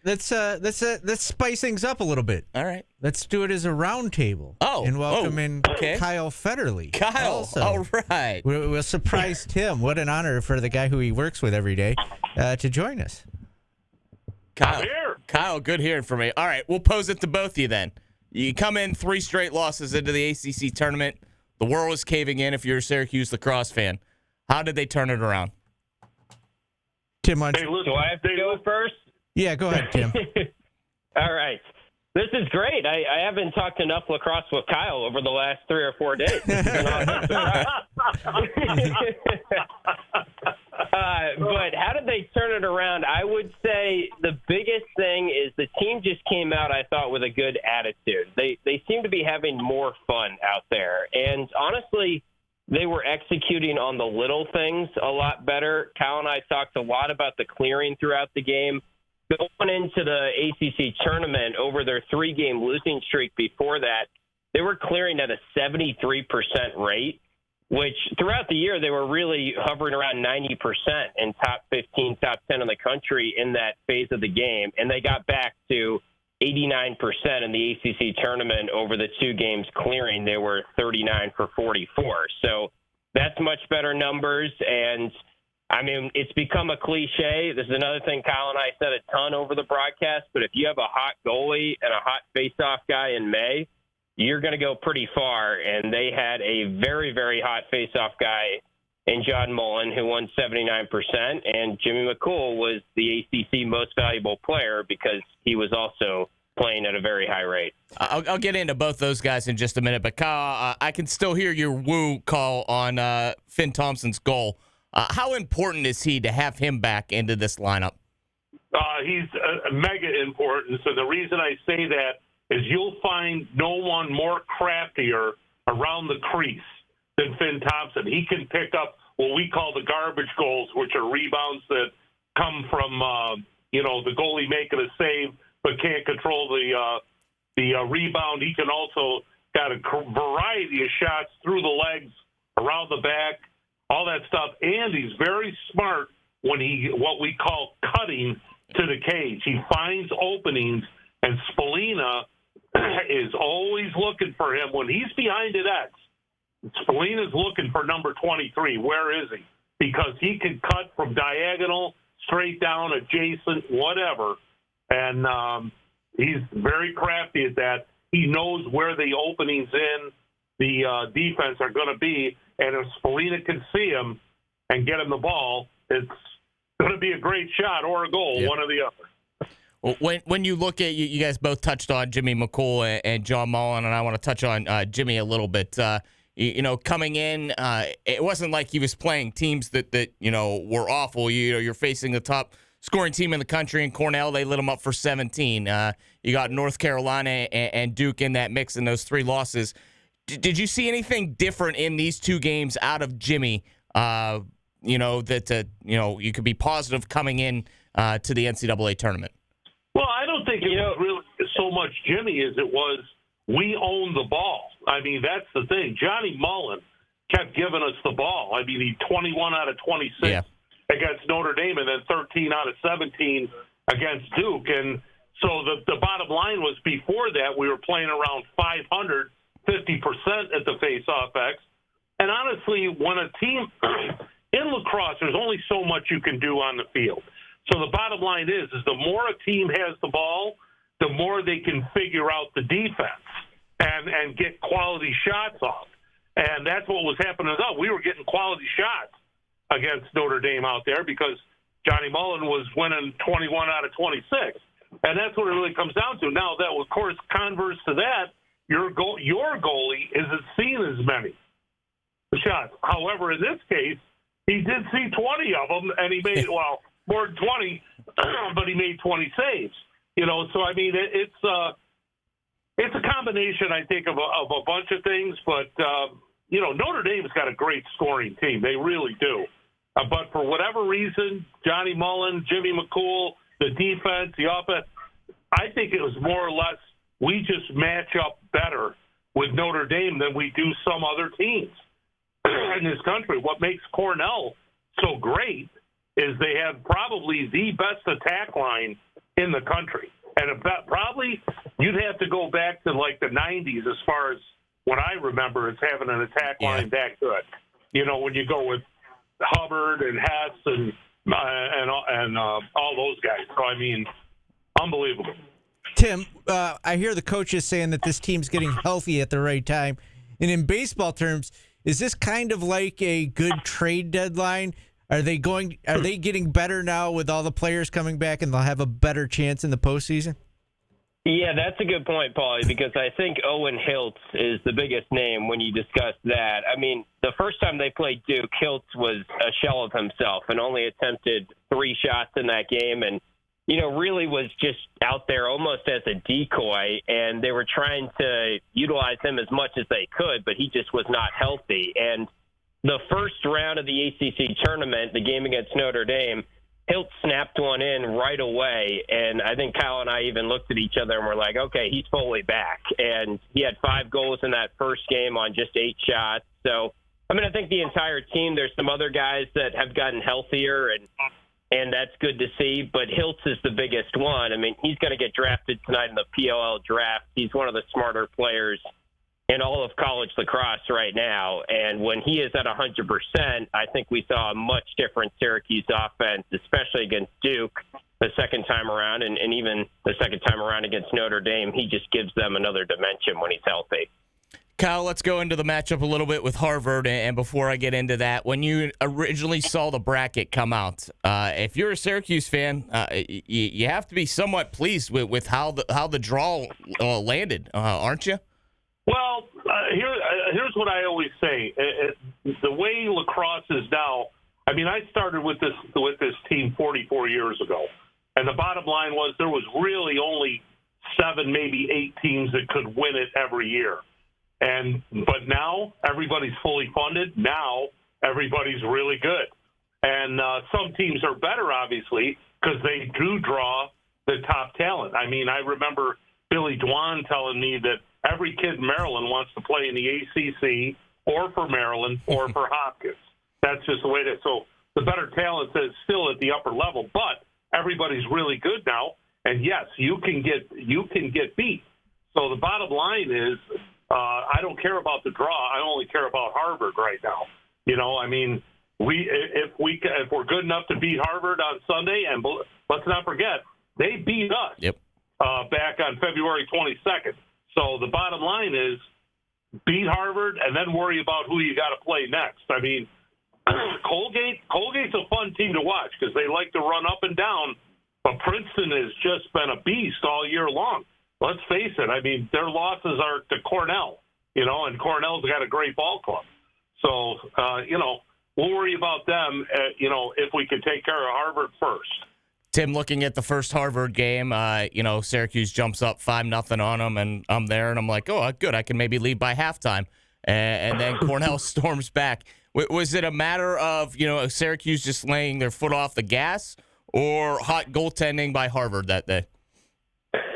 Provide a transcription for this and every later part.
let's spice things up a little bit. All right. Let's do it as a roundtable. Oh, and welcome in okay. Kyle Fetterly. Kyle, also. all right. We'll surprise Tim. What an honor for the guy who he works with every day to join us. Kyle, good hearing from you. All right, we'll pose it to both of you then. You come in 3 straight losses into the ACC tournament. The world is caving in if you're a Syracuse Lacrosse fan. How did they turn it around? Tim, Do I have to go first? Yeah, go ahead, Tim. All right. This is great. I haven't talked enough lacrosse with Kyle over the last 3 or 4 days. But how did they turn it around? I would say the biggest thing is the team just came out, I thought, with a good attitude. They seem to be having more fun out there. And honestly, they were executing on the little things a lot better. Kyle and I talked a lot about the clearing throughout the game. Going into the ACC tournament over their 3-game losing streak before that, they were clearing at a 73% rate, which throughout the year they were really hovering around 90% in top 15, top 10 in the country in that phase of the game. And they got back to 89% in the ACC tournament over the 2 games clearing. They were 39 for 44. So that's much better numbers. And I mean, it's become a cliche. This is another thing Kyle and I said a ton over the broadcast, but if you have a hot goalie and a hot face-off guy in May, you're going to go pretty far. And they had a very, very hot face-off guy in John Mullen who won 79%, and Jimmy McCool was the ACC most valuable player because he was also playing at a very high rate. I'll get into both those guys in just a minute, but Kyle, I can still hear your woo call on Finn Thompson's goal. How important is he to have him back into this lineup? He's mega important. So the reason I say that is you'll find no one more craftier around the crease than Finn Thompson. He can pick up what we call the garbage goals, which are rebounds that come from, the goalie making a save but can't control the rebound. He can also got a variety of shots through the legs, around the back, all that stuff. And he's very smart when what we call cutting to the cage. He finds openings, and Spallina is always looking for him. When he's behind an X, Spallina's looking for number 23. Where is he? Because he can cut from diagonal, straight down, adjacent, whatever. And he's very crafty at that. He knows where the openings in the defense are going to be. And if Spallina can see him and get him the ball, it's going to be a great shot or a goal, one or the other. Well, when you look at, you guys both touched on Jimmy McCool and John Mullen, and I want to touch on Jimmy a little bit. Coming in, it wasn't like he was playing teams that were awful. You're facing the top scoring team in the country in Cornell. They lit him up for 17. You got North Carolina and Duke in that mix in those 3 losses. Did you see anything different in these 2 games out of Jimmy? You could be positive coming in to the NCAA tournament. Well, I don't think it was really so much Jimmy as it was we own the ball. I mean, that's the thing. Johnny Mullen kept giving us the ball. I mean, he 21 out of 26 against Notre Dame, and then 13 out of 17 against Duke. And so the bottom line was before that we were playing around 500. 50% at the face-off X. And honestly, when a team in lacrosse, there's only so much you can do on the field. So the bottom line is the more a team has the ball, the more they can figure out the defense and get quality shots off. And that's what was happening. We were getting quality shots against Notre Dame out there because Johnny Mullen was winning 21 out of 26. And that's what it really comes down to. Now, that, of course, converse to that, your goalie isn't seen as many shots. However, in this case, he did see 20 of them, and he made, more than 20, but he made 20 saves. So, I mean, it's a combination, I think, of a bunch of things. But, Notre Dame's got a great scoring team. They really do. But for whatever reason, Johnny Mullen, Jimmy McCool, the defense, the offense, I think it was more or less we just match up better with Notre Dame than we do some other teams in this country. What makes Cornell so great is they have probably the best attack line in the country. And probably you'd have to go back to like the 90s as far as what I remember as having an attack line that good. You know, when you go with Hubbard and Hess and all those guys. So, I mean, unbelievable. Tim, I hear the coaches saying that this team's getting healthy at the right time. And in baseball terms, is this kind of like a good trade deadline? Are they getting better now with all the players coming back, and they'll have a better chance in the postseason? Yeah, that's a good point, Paulie, because I think Owen Hiltz is the biggest name when you discuss that. I mean, the first time they played Duke, Hiltz was a shell of himself and only attempted 3 shots in that game, and really was just out there almost as a decoy, and they were trying to utilize him as much as they could, but he just was not healthy. And the first round of the ACC tournament, the game against Notre Dame, Hilt snapped one in right away, and I think Kyle and I even looked at each other and were like, okay, he's fully back. And he had 5 goals in that first game on just 8 shots. So, I mean, I think the entire team, there's some other guys that have gotten healthier, and that's good to see. But Hiltz is the biggest one. I mean, he's going to get drafted tonight in the PLL draft. He's one of the smarter players in all of college lacrosse right now. And when he is at 100%, I think we saw a much different Syracuse offense, especially against Duke the second time around, and even the second time around against Notre Dame. He just gives them another dimension when he's healthy. Kyle, let's go into the matchup a little bit with Harvard. And before I get into that, when you originally saw the bracket come out, if you're a Syracuse fan, you have to be somewhat pleased with how the draw landed, aren't you? Well, here's what I always say. The way lacrosse is now, I mean, I started with this team 44 years ago, and the bottom line was there was really only 7, maybe 8 teams that could win it every year. But now everybody's fully funded. Now everybody's really good. And some teams are better, obviously, because they do draw the top talent. I mean, I remember Billy Dwan telling me that every kid in Maryland wants to play in the ACC or for Maryland or for Hopkins. That's just the way it is. So the better talent is still at the upper level, but everybody's really good now. And yes, you can get beat. So the bottom line is, I don't care about the draw. I only care about Harvard right now. I mean, if we're good enough to beat Harvard on Sunday, and let's not forget they beat us back on February 22nd. So the bottom line is beat Harvard and then worry about who you got to play next. I mean, Colgate's a fun team to watch because they like to run up and down, but Princeton has just been a beast all year long. Let's face it. I mean, their losses are to Cornell, and Cornell's got a great ball club. So, we'll worry about them, if we can take care of Harvard first. Tim, looking at the first Harvard game, Syracuse jumps up 5-0 on them, and I'm there, and I'm like, oh, good, I can maybe lead by halftime. And then Cornell storms back. Was it a matter of, Syracuse just laying their foot off the gas, or hot goaltending by Harvard that day?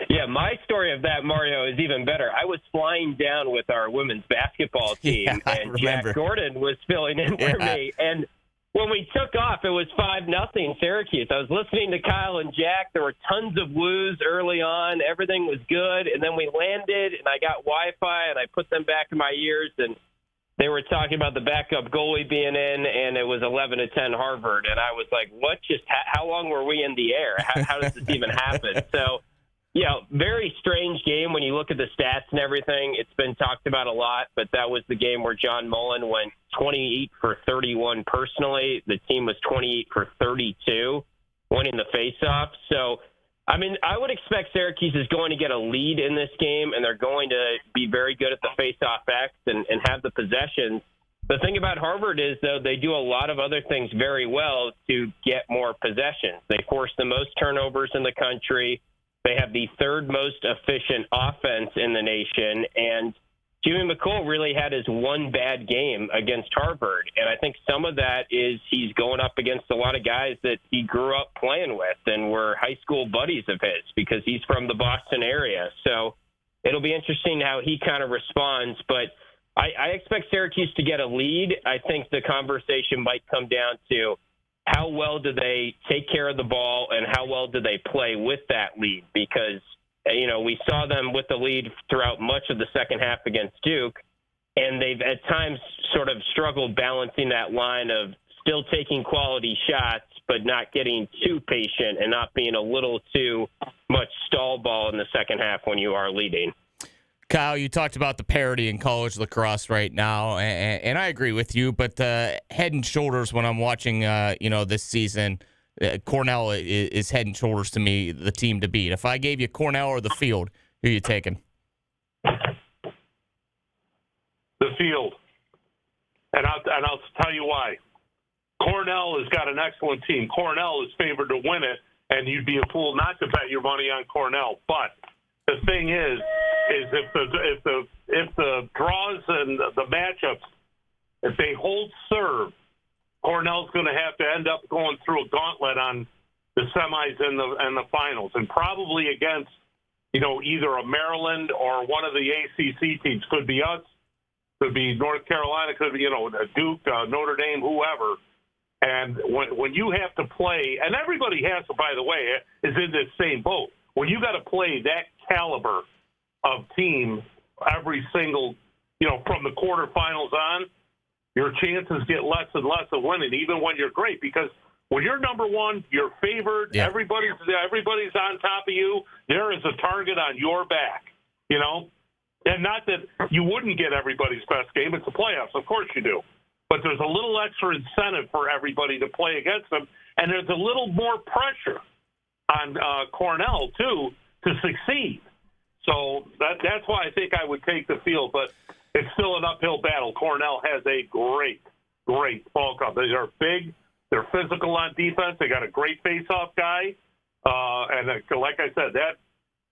Yeah, my story of that, Mario, is even better. I was flying down with our women's basketball team, and Jack Gordon was filling in for me. And when we took off, it was 5-0 Syracuse. I was listening to Kyle and Jack. There were tons of woos early on. Everything was good. And then we landed, and I got Wi-Fi, and I put them back in my ears, and they were talking about the backup goalie being in, and it was 11-10 Harvard. And I was like, what how long were we in the air? How does this even happen? So, very strange game when you look at the stats and everything. It's been talked about a lot, but that was the game where John Mullen went 28 for 31 personally. The team was 28 for 32, winning the faceoff. So, I mean, I would expect Syracuse is going to get a lead in this game, and they're going to be very good at the faceoff X and have the possessions. The thing about Harvard is, though, they do a lot of other things very well to get more possessions. They force the most turnovers in the country. They have the 3rd most efficient offense in the nation, and Jimmy McCool really had his one bad game against Harvard, and I think some of that is he's going up against a lot of guys that he grew up playing with and were high school buddies of his because he's from the Boston area. So it'll be interesting how he kind of responds, but I expect Syracuse to get a lead. I think the conversation might come down to how well do they take care of the ball and how well do they play with that lead? Because, we saw them with the lead throughout much of the second half against Duke, and they've at times sort of struggled balancing that line of still taking quality shots but not getting too patient and not being a little too much stall ball in the second half when you are leading. Kyle, you talked about the parity in college lacrosse right now, and I agree with you, but head and shoulders when I'm watching, this season, Cornell is head and shoulders to me the team to beat. If I gave you Cornell or the field, who are you taking? The field. And I'll tell you why. Cornell has got an excellent team. Cornell is favored to win it, and you'd be a fool not to bet your money on Cornell. But the thing is if the draws and the matchups, if they hold serve, Cornell's going to have to end up going through a gauntlet on the semis and the finals, and probably against either a Maryland or one of the ACC teams. Could be us, could be North Carolina, could be Duke, Notre Dame, whoever. And when you have to play, and everybody has to, by the way, is in this same boat. When you got to play that caliber of team every single, from the quarterfinals on, your chances get less and less of winning, even when you're great. Because when you're number one, you're favored. Yeah. Everybody's on top of you. There is a target on your back, And not that you wouldn't get everybody's best game. It's the playoffs. Of course you do. But there's a little extra incentive for everybody to play against them, and there's a little more pressure on Cornell, too, to succeed. So that's why I think I would take the field, but it's still an uphill battle. Cornell has a great ball club. They are big. They're physical on defense. They got a great face-off guy. And like I said,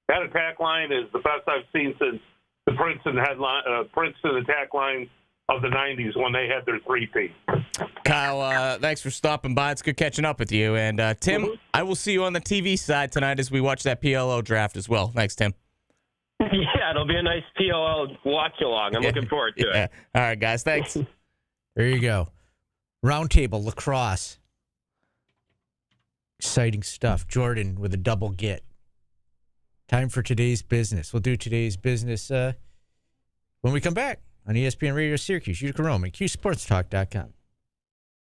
that attack line is the best I've seen since the Princeton attack line of the 90s when they had their 3-team. Kyle, thanks for stopping by. It's good catching up with you. And Tim, I will see you on the TV side tonight as we watch that PLO draft as well. Thanks, Tim. Yeah, it'll be a nice PLO watch-along. I'm looking forward to it. All right, guys. Thanks. There you go. Roundtable, lacrosse. Exciting stuff. Jordan with a double get. Time for today's business. We'll do today's business when we come back on ESPN Radio Syracuse, Utica, Rome, and QSportsTalk.com.